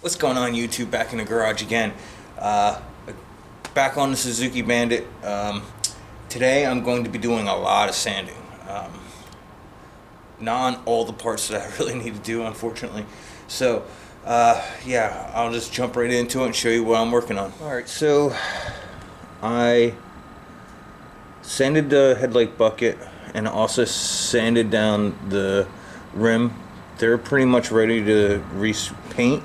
What's going on, YouTube? Back in the garage again. Back on the Suzuki Bandit. Today I'm going to be doing a lot of sanding. Not on all the parts that I really need to do, unfortunately. So yeah, I'll just jump right into it and show you what I'm working on. Alright, so I sanded the headlight bucket and also sanded down the rim. They're pretty much ready to repaint.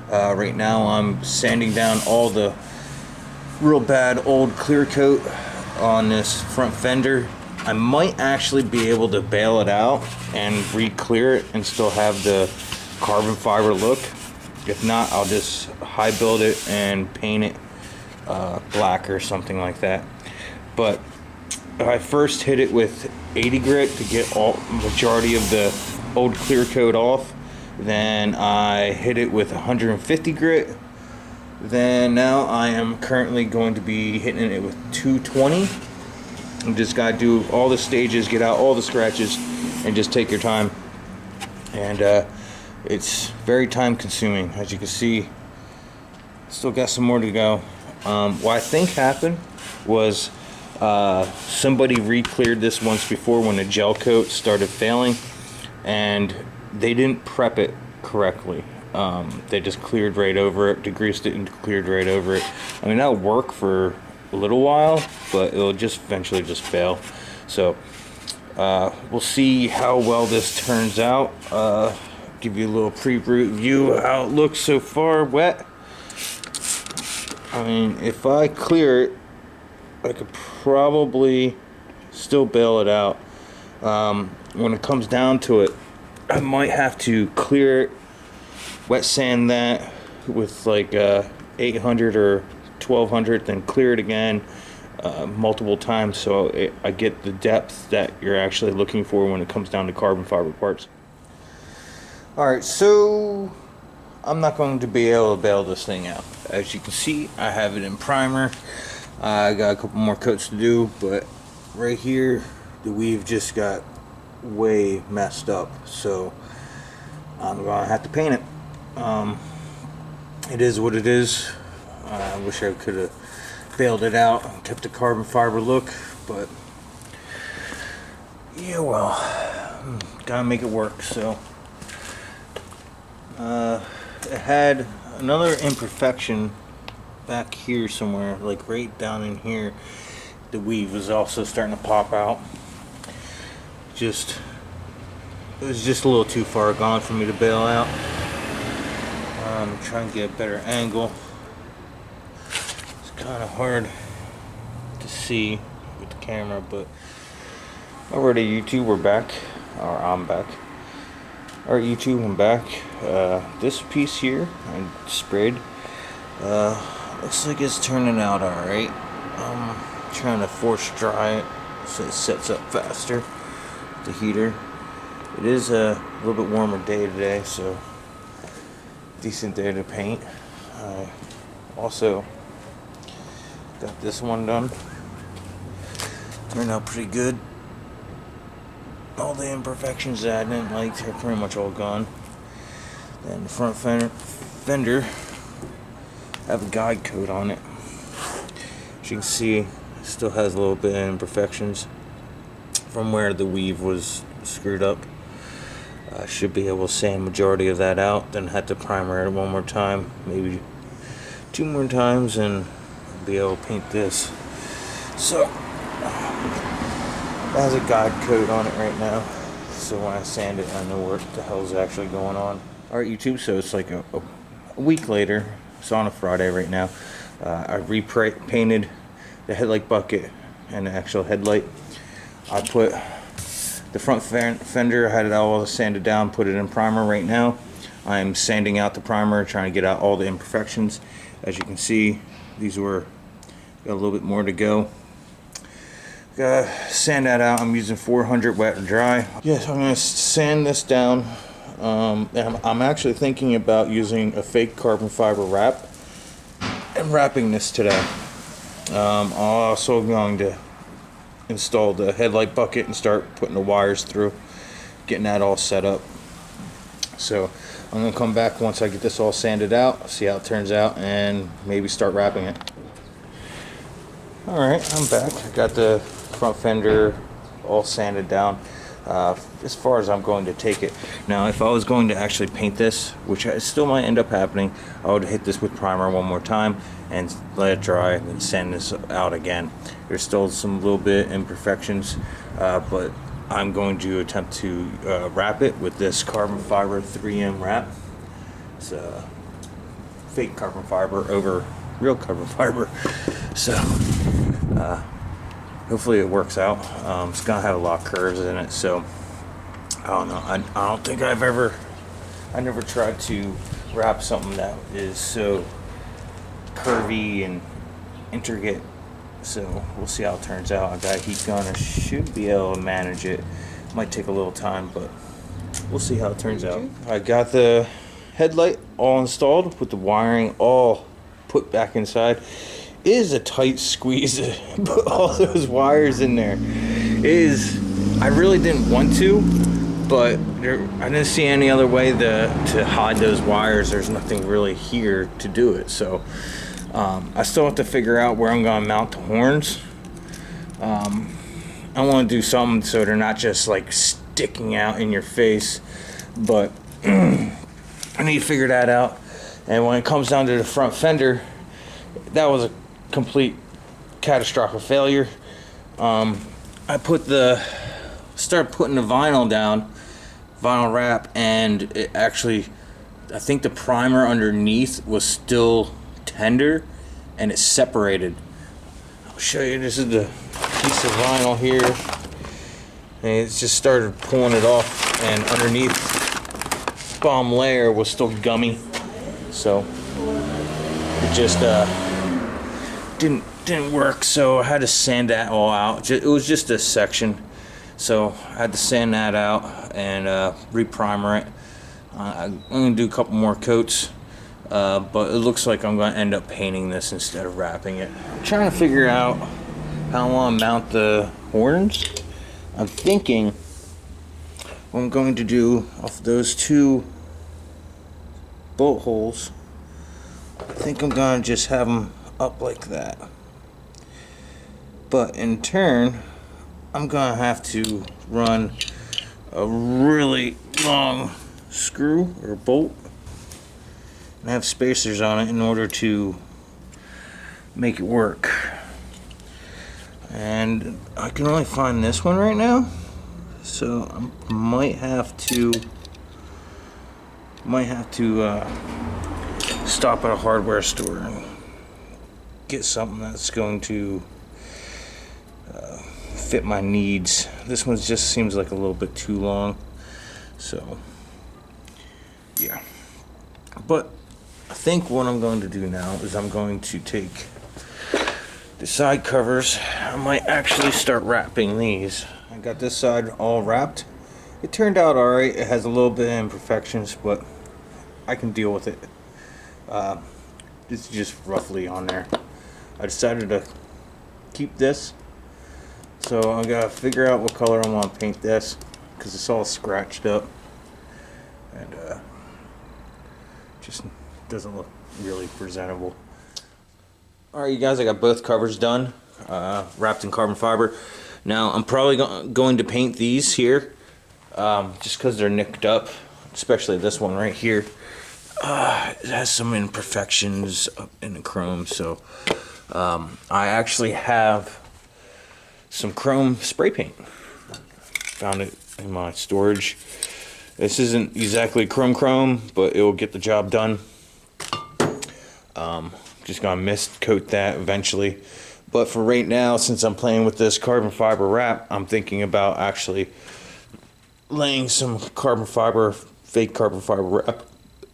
Right now I'm sanding down all the real bad old clear coat on this front fender. I might actually be able to bail it out and re-clear it and still have the carbon fiber look. If not, I'll just high build it and paint it black or something like that. But I first hit it with 80 grit to get all majority of the old clear coat off. Then I hit it with 150 grit. Then now I am currently going to be hitting it with 220. You just gotta do all the stages, get out all the scratches, and just take your time. And it's very time consuming. As you can see, still got some more to go. What I think happened was somebody re-cleared this once before when the gel coat started failing, and they didn't prep it correctly. They just cleared right over it, degreased it and cleared right over it. I mean, that'll work for a little while, but it'll just eventually just fail. So we'll see how well this turns out. Give you a little preview of how it looks so far wet. I mean, if I clear it, I could probably still bail it out. When it comes down to it, I might have to clear it, wet sand that with like 800 or 1200, then clear it again multiple times so I get the depth that you're actually looking for when it comes down to carbon fiber parts. Alright, so I'm not going to be able to bail this thing out. As you can see, I have it in primer. I got a couple more coats to do, but right here the weave just got way messed up, so I'm gonna have to paint it. It is what it is. I wish I could have bailed it out and kept the carbon fiber look, but yeah, well, gotta make it work. So it had another imperfection back here somewhere, like right down in here. The weave was also starting to pop out. It was just a little too far gone for me to bail out. I'm trying to get a better angle. It's kind of hard to see with the camera, but alrighty, YouTube, we're back. Or I'm back. Alright, YouTube, I'm back. This piece here I sprayed. Looks like it's turning out alright. I'm trying to force dry it so it sets up faster. The heater. It is a little bit warmer day today, so decent day to paint. I also got this one done. Turned out pretty good. All the imperfections that I didn't like are pretty much all gone. Then the front fender have a guide coat on it. As you can see, it still has a little bit of imperfections from where the weave was screwed up. I should be able to sand majority of that out, then have to primer it one more time, maybe 2 more times, and be able to paint this. So it has a guide coat on it right now, so when I sand it I know what the hell is actually going on. Alright, YouTube, so it's like a week later. It's on a Friday right now. I repainted the headlight bucket and the actual headlight. I put the front fender, I had it all sanded down, put it in primer right now. I'm sanding out the primer, trying to get out all the imperfections. As you can see, these got a little bit more to go. Gotta sand that out. I'm using 400 wet or dry. Yes, I'm gonna sand this down. I'm actually thinking about using a fake carbon fiber wrap and wrapping this today. I'm also going to install the headlight bucket and start putting the wires through, getting that all set up. So I'm gonna come back once I get this all sanded out, see how it turns out, and maybe start wrapping it. Alright, I'm back. I got the front fender all sanded down as far as I'm going to take it. Now if I was going to actually paint this, which still might end up happening, I would hit this with primer one more time and let it dry and then sand this out again. There's still some little bit imperfections, but I'm going to attempt to wrap it with this carbon fiber 3M wrap. It's fake carbon fiber over real carbon fiber. So hopefully it works out. It's gonna have a lot of curves in it, so I don't know. I don't think I never tried to wrap something that is so curvy and intricate. So we'll see how it turns out. I got a heat gun. I should be able to manage it. Might take a little time, but we'll see how it turns out. I got the headlight all installed with the wiring all put back inside. It is a tight squeeze to put all those wires in there. I really didn't want to, but I didn't see any other way to hide those wires. There's nothing really here to do it. So I still have to figure out where I'm going to mount the horns. I want to do something so they're not just like sticking out in your face, but I need to figure that out. And when it comes down to the front fender, that was a complete catastrophic failure. I started putting the vinyl down, vinyl wrap, and it actually, I think the primer underneath was still tender and it separated. I'll show you. This is the piece of vinyl here, and it's just started pulling it off, and underneath bottom layer was still gummy, so it just didn't work. So I had to sand that all out. It was just a section, so I had to sand that out and re-primer it. I'm gonna do a couple more coats, but it looks like I'm gonna end up painting this instead of wrapping it. I'm trying to figure out how I want to mount the horns. I'm thinking what I'm going to do off those two bolt holes, I think I'm gonna just have them up like that, but in turn I'm gonna have to run a really long screw or bolt and have spacers on it in order to make it work. And I can only find this one right now, so I might have to stop at a hardware store and get something that's going to fit my needs. This one just seems like a little bit too long, so yeah. But I think what I'm going to do now is I'm going to take the side covers. I might actually start wrapping these. I got this side all wrapped. It turned out alright. It has a little bit of imperfections, but I can deal with it. This is just roughly on there. I decided to keep this, so I gotta figure out what color I want to paint this, because it's all scratched up and just doesn't look really presentable. Alright you guys, I got both covers done, wrapped in carbon fiber. Now I'm probably going to paint these here, just because they're nicked up, especially this one right here. It has some imperfections in the chrome, so I actually have some chrome spray paint. Found it in my storage. This isn't exactly chrome, but it will get the job done. Just gonna mist coat that eventually, but for right now, since I'm playing with this carbon fiber wrap, I'm thinking about actually laying some carbon fiber, fake carbon fiber wrap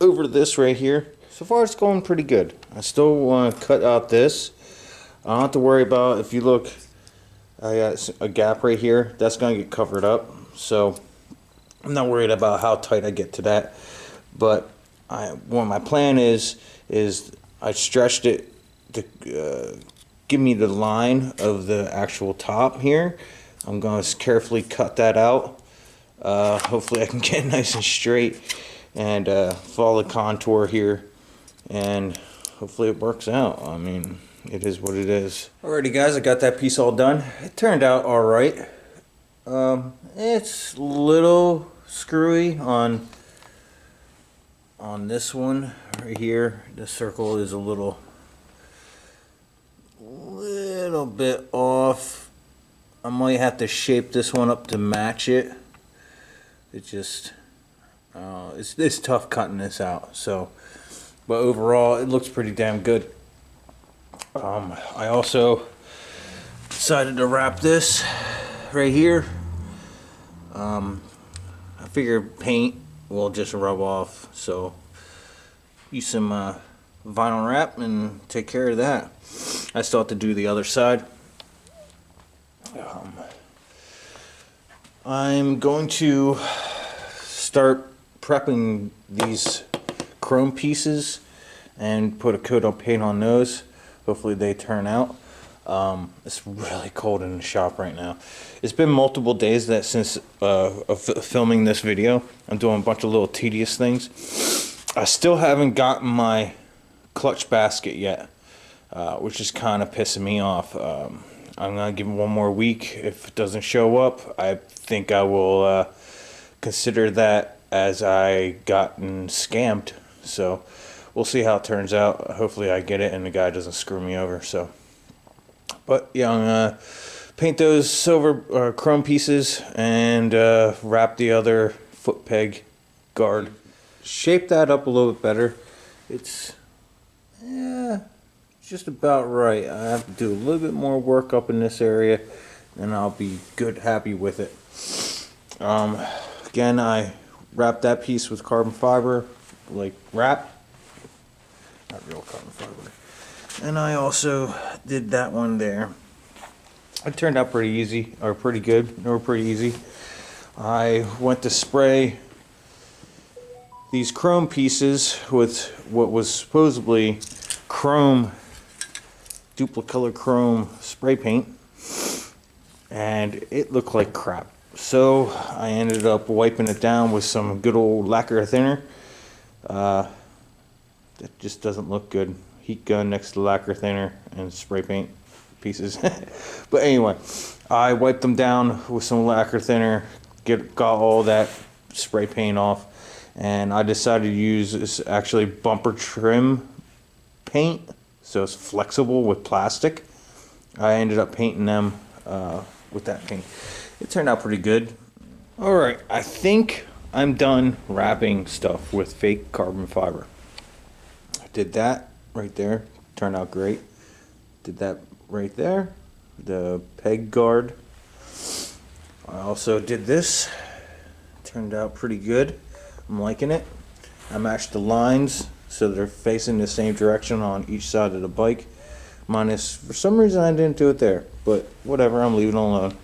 over this right here. So far it's going pretty good. I still want to cut out this. I don't have to worry about, if you look, I got a gap right here, that's going to get covered up, so I'm not worried about how tight I get to that. But what my plan is I stretched it to give me the line of the actual top here. I'm going to carefully cut that out. Hopefully I can get it nice and straight, and follow the contour here, and hopefully it works out. I mean, it is what it is. Alrighty guys, I got that piece all done. It turned out alright. It's a little screwy on this one right here. The circle is a little bit off. I might have to shape this one up to match it. It just it's tough cutting this out. So, but overall it looks pretty damn good. I also decided to wrap this right here. I figured paint will just rub off, so use some vinyl wrap and take care of that. I still have to do the other side. I'm going to start prepping these chrome pieces and put a coat of paint on those. Hopefully they turn out. It's really cold in the shop right now. It's been multiple days that since filming this video. I'm doing a bunch of little tedious things. I still haven't gotten my clutch basket yet, which is kind of pissing me off. I'm gonna give it one more week. If it doesn't show up, I think I will consider that as I gotten scammed. So we'll see how it turns out. Hopefully I get it and the guy doesn't screw me over. So, but yeah, I'm gonna paint those silver chrome pieces and wrap the other foot peg guard. Shape that up a little bit better. It's just about right. I have to do a little bit more work up in this area and I'll be happy with it. Again, I wrapped that piece with carbon fiber, like wrap, not real carbon fiber. And I also did that one there. It turned out pretty easy, or pretty good. They were pretty easy. I went to spray these chrome pieces with what was supposedly chrome, duplicolor chrome spray paint, and it looked like crap. So I ended up wiping it down with some good old lacquer thinner. That just doesn't look good. Heat gun next to lacquer thinner and spray paint pieces. But anyway, I wiped them down with some lacquer thinner, got all that spray paint off, and I decided to use this actually bumper trim paint, so it's flexible with plastic. I ended up painting them with that paint. It turned out pretty good. Alright, I think I'm done wrapping stuff with fake carbon fiber. I did that right there, turned out great. Did that right there, the peg guard. I also did this, turned out pretty good. I'm liking it. I matched the lines so they're facing the same direction on each side of the bike. Minus, for some reason I didn't do it there, but whatever, I'm leaving it alone.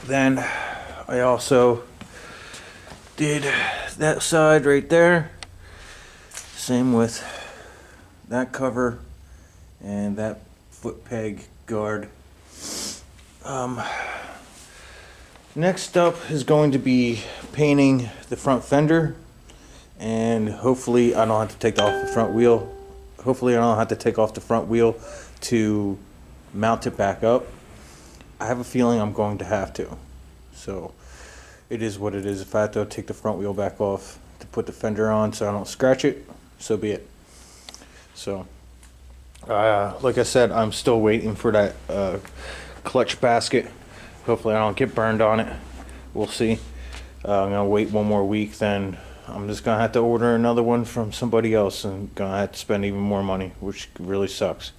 Then I also did that side right there. Same with that cover and that foot peg guard. Next up is going to be painting the front fender, and hopefully I don't have to take off the front wheel. Hopefully I don't have to take off the front wheel to mount it back up. I have a feeling I'm going to have to. So it is what it is. If I have to take the front wheel back off to put the fender on so I don't scratch it, so be it. So like I said, I'm still waiting for that clutch basket. Hopefully I don't get burned on it. We'll see. I'm gonna wait one more week, then I'm just gonna have to order another one from somebody else and gonna have to spend even more money, which really sucks.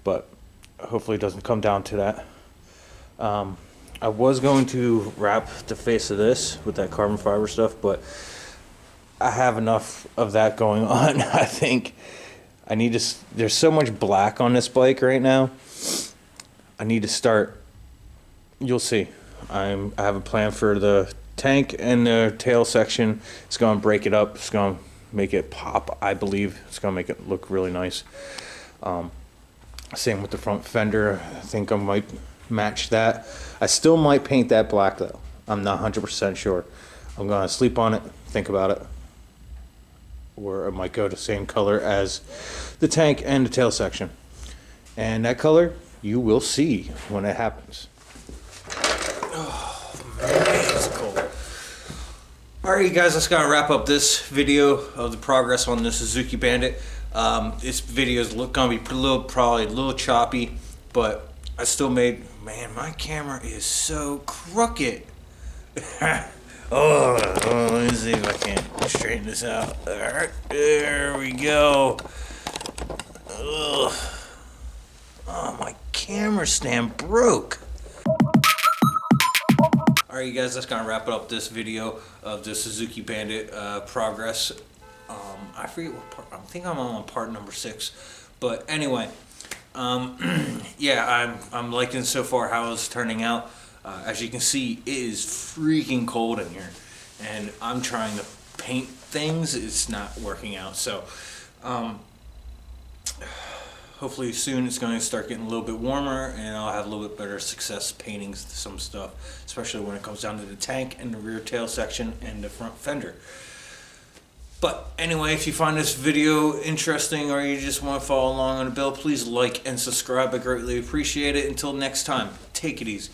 But hopefully it doesn't come down to that. I was going to wrap the face of this with that carbon fiber stuff, but I have enough of that going on. I think I need to, there's so much black on this bike right now. I need to start, you'll see. I have a plan for the tank and the tail section. It's going to break it up. It's going to make it pop, I believe. It's going to make it look really nice. Same with the front fender. I think I might match that. I still might paint that black though. I'm not 100% sure. I'm gonna sleep on it, think about it, or it might go the same color as the tank and the tail section. And that color you will see when it happens. Oh man, it's cold. Alright, you guys, that's gonna wrap up this video of the progress on the Suzuki Bandit. This video is gonna be probably a little choppy, but I still made. Man, my camera is so crooked. Oh, let me see if I can straighten this out. Alright, there we go. Ugh. Oh, my camera stand broke. Alright, you guys, that's gonna wrap up this video of the Suzuki Bandit progress. I forget what part. I think I'm on part number 6, but anyway, yeah, I'm liking so far how it's turning out. As you can see, it is freaking cold in here, and I'm trying to paint things. It's not working out. So, hopefully soon it's going to start getting a little bit warmer, and I'll have a little bit better success painting some stuff, especially when it comes down to the tank and the rear tail section and the front fender. But anyway, if you find this video interesting or you just want to follow along on the build, please like and subscribe. I greatly appreciate it. Until next time, take it easy.